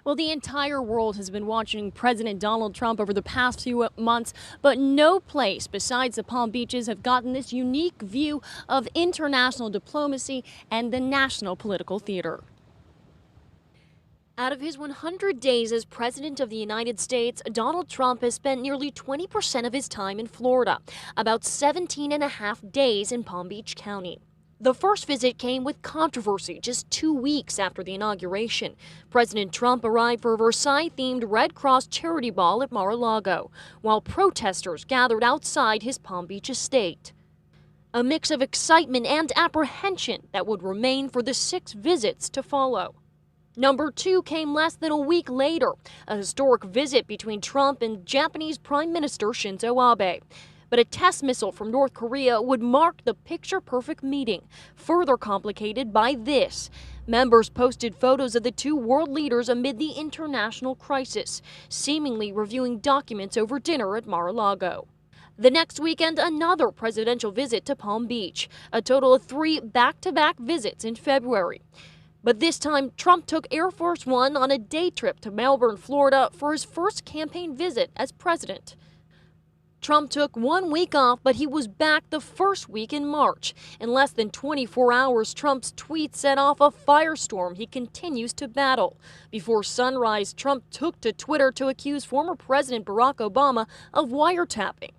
Well, the entire world has been watching President Donald Trump over the past few months, but no place besides the Palm Beaches have gotten this unique view of international diplomacy and the national political theater. Out of his 100 days as President of the United States, Donald Trump has spent nearly 20% of his time in Florida, about 17 and a half days in Palm Beach County. The first visit came with controversy just 2 weeks after the inauguration. President Trump arrived for a Versailles-themed Red Cross charity ball at Mar-a-Lago, while protesters gathered outside his Palm Beach estate. A mix of excitement and apprehension that would remain for the 6 visits to follow. Number 2 came less than a week later, a historic visit between Trump and Japanese Prime Minister Shinzo Abe. But a test missile from North Korea would mark the picture-perfect meeting, further complicated by this. Members posted photos of the 2 world leaders amid the international crisis, seemingly reviewing documents over dinner at Mar-a-Lago. The next weekend, another presidential visit to Palm Beach, a total of 3 back-to-back visits in February. But this time, Trump took Air Force One on a day trip to Melbourne, Florida for his first campaign visit as president. Trump took 1 week off, but he was back the first week in March. In less than 24 hours, Trump's tweets set off a firestorm he continues to battle. Before sunrise, Trump took to Twitter to accuse former President Barack Obama of wiretapping.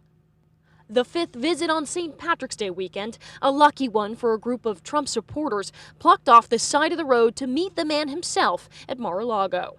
The 5th visit on St. Patrick's Day weekend, a lucky one for a group of Trump supporters plucked off the side of the road to meet the man himself at Mar-a-Lago.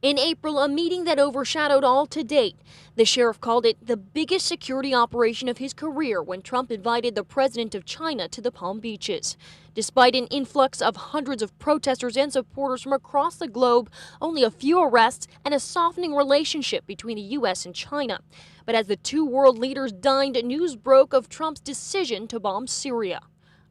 In April, a meeting that overshadowed all to date. The sheriff called it the biggest security operation of his career when Trump invited the president of China to the Palm Beaches. Despite an influx of hundreds of protesters and supporters from across the globe, only a few arrests and a softening relationship between the U.S. and China. But as the 2 world leaders dined, news broke of Trump's decision to bomb Syria.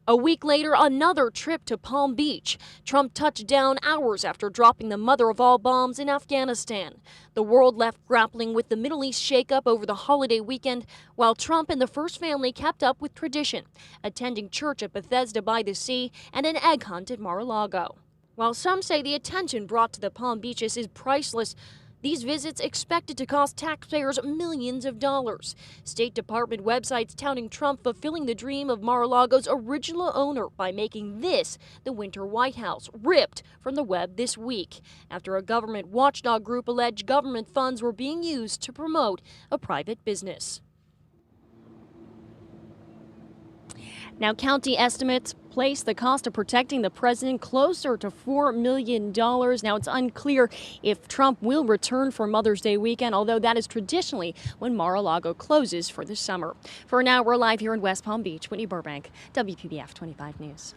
A week later, another trip to Palm Beach. Trump touched down hours after dropping the mother of all bombs in Afghanistan. The world left grappling with the Middle East shakeup over the holiday weekend, while Trump and the first family kept up with tradition, attending church at Bethesda by the Sea and an egg hunt at Mar-a-Lago. While some say the attention brought to the Palm Beaches is priceless, these visits expected to cost taxpayers millions of dollars. State Department websites touting Trump fulfilling the dream of Mar-a-Lago's original owner by making this the Winter White House, ripped from the web this week, after a government watchdog group alleged government funds were being used to promote a private business. Now, county estimates place the cost of protecting the president closer to $4 million. Now, it's unclear if Trump will return for Mother's Day weekend, although that is traditionally when Mar-a-Lago closes for the summer. For now, we're live here in West Palm Beach. Whitney Burbank, WPBF 25 News.